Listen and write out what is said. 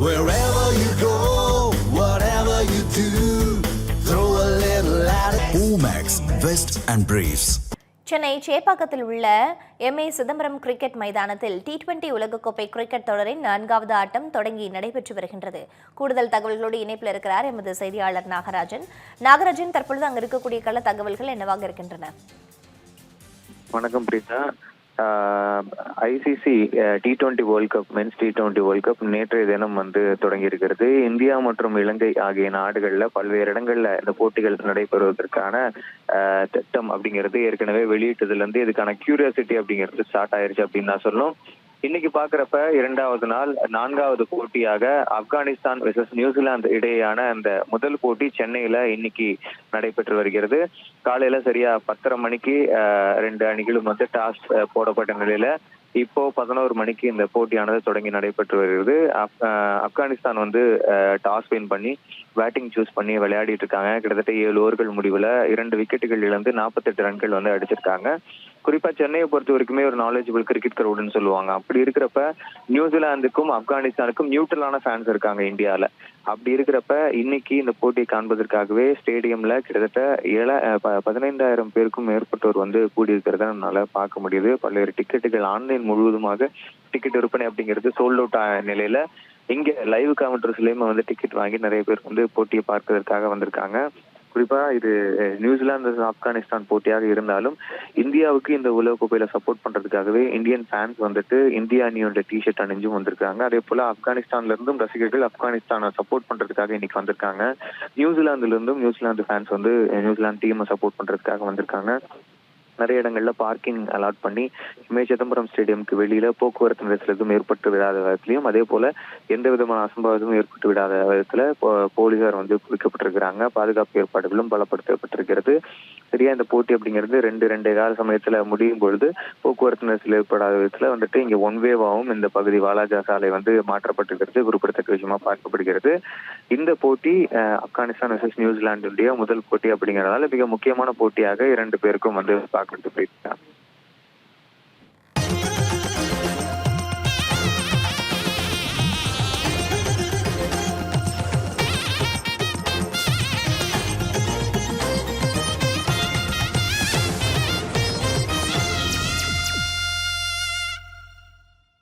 Wherever you go, whatever you do, throw a little at it. Omax, Vest and Briefs. Chennai சேப்பாக்கத்தில் உள்ள MA. Chidambaram cricket மைதானத்தில் T20 உலகக்கோப்பை cricket தொடரின் 4வது ஆட்டம் தொடங்கி நடைபெற்று வருகின்றது. கூடுதல் தகவல்களோடு இணைப்பில் இருக்கிறார் எமது செய்தியாளர் நாகராஜன். நாகராஜன், தற்பொழுது அங்கு இருக்கக்கூடிய கள தகவல்கள் என்னவாக இருக்கின்றன? வணக்கம் Preetha. ICC T20 world cup, men's T20 world cup நேற்றைய தினம் தொடங்கி இருக்கிறது. இந்தியா மற்றும் இலங்கை ஆகிய நாடுகள்ல பல்வேறு இடங்கள்ல இந்த போட்டிகள் நடைபெறுவதற்கான திட்டம் அப்படிங்கிறது ஏற்கனவே வெளியிட்டதுல இருந்து இதுக்கான கியூரியாசிட்டி அப்படிங்கிறது ஸ்டார்ட் ஆயிருச்சு அப்படின்னு நான் சொல்லணும். இன்னைக்கு பாக்குறப்ப 2வது நாள் 4வது போட்டியாக ஆப்கானிஸ்தான் வெர்சஸ் நியூசிலாந்து இடையேயான அந்த முதல் போட்டி சென்னையில இன்னைக்கு நடைபெற்று வருகிறது. காலையில சரியா 10:30 மணிக்கு 2 அணிகளும் டாஸ் போடப்பட்ட நிலையில இப்போ 11 மணிக்கு இந்த போட்டியானது தொடங்கி நடைபெற்று வருகிறது. ஆப்கானிஸ்தான் டாஸ் வின் பண்ணி பேட்டிங் சூஸ் பண்ணி விளையாடிட்டு இருக்காங்க. கிட்டத்தட்ட 7 ஓவர்கள் முடிவுல 2 விக்கெட்டுகள் இழந்து 48 ரன்கள் அடிச்சிருக்காங்க. குறிப்பா சென்னையை பொறுத்த வரைக்குமே ஒரு நாலேஜபிள் கிரிக்கெட் கிரவுடுன்னு சொல்லுவாங்க. அப்படி இருக்கிறப்ப நியூசிலாந்துக்கும் ஆப்கானிஸ்தானுக்கும் நியூட்ரலான ஃபேன்ஸ் இருக்காங்க இந்தியால. அப்படி இருக்கிறப்ப இன்னைக்கு இந்த போட்டியை காண்பதற்காகவே ஸ்டேடியம்ல கிட்டத்தட்ட 15,000 பேருக்கும் மேற்பட்டோர் கூடியிருக்கிறத நம்மளால பார்க்க முடியுது. பல்வேறு டிக்கெட்டுகள் ஆன்லைன் முழுவதுமாக டிக்கெட் விற்பனை அப்படிங்கிறது சோல்ட் அவுட் நிலையில இங்க லைவ் காமெண்ட்ரிஸ்லயுமே டிக்கெட் வாங்கி நிறைய பேர் போட்டியை பார்ப்பதற்காக வந்திருக்காங்க. குறிப்பா இது நியூசிலாந்து ஆப்கானிஸ்தான் போட்டியாக இருந்தாலும் இந்தியாவுக்கு இந்த உலகக்கோப்பையில சப்போர்ட் பண்றதுக்காகவே இந்தியன் ஃபேன்ஸ் இந்தியா அணியோட டிஷர்ட் அணிஞ்சும் வந்திருக்காங்க. அதே போல ஆப்கானிஸ்தான்ல இருந்தும் ரசிகர்கள் ஆப்கானிஸ்தானை சப்போர்ட் பண்றதுக்காக இன்னைக்கு வந்திருக்காங்க. நியூசிலாந்துல இருந்தும் நியூசிலாந்து ஃபேன்ஸ் நியூசிலாந்து டீமை சப்போர்ட் பண்றதுக்காக வந்திருக்காங்க. நிறைய இடங்கள்ல பார்க்கிங் அலாட் பண்ணி எம்.ஏ. சிதம்பரம் ஸ்டேடியமுக்கு வெளியில போக்குவரத்து நெரிசல் எதுவும் ஏற்பட்டு விடாத விதத்திலையும் அதே போல எந்த விதமான அசம்பாவிதமும் ஏற்பட்டு விடாத விதத்துல போலீசார் குவிக்கப்பட்டிருக்கிறாங்க. பாதுகாப்பு ஏற்பாடுகளும் பலப்படுத்தப்பட்டிருக்கிறது. சரியா இந்த போட்டி அப்படிங்கிறது 2 கால சமயத்துல முடியும் பொழுது போக்குவரத்து நெரிசல் ஏற்படாத விதத்துல இங்க ஒன் வேவாகவும் இந்த பகுதி வாலாஜா சாலை மாற்றப்பட்டிருக்கிறது குறிப்பிடத்தக்க விஷயமா பார்க்கப்படுகிறது. இந்த போட்டி ஆப்கானிஸ்தான் வெர்சஸ் நியூசிலாந்துடைய முதல் போட்டி அப்படிங்கறதால மிக முக்கியமான போட்டியாக 2 பேருக்கும் பார்க்கறது போயிட்டு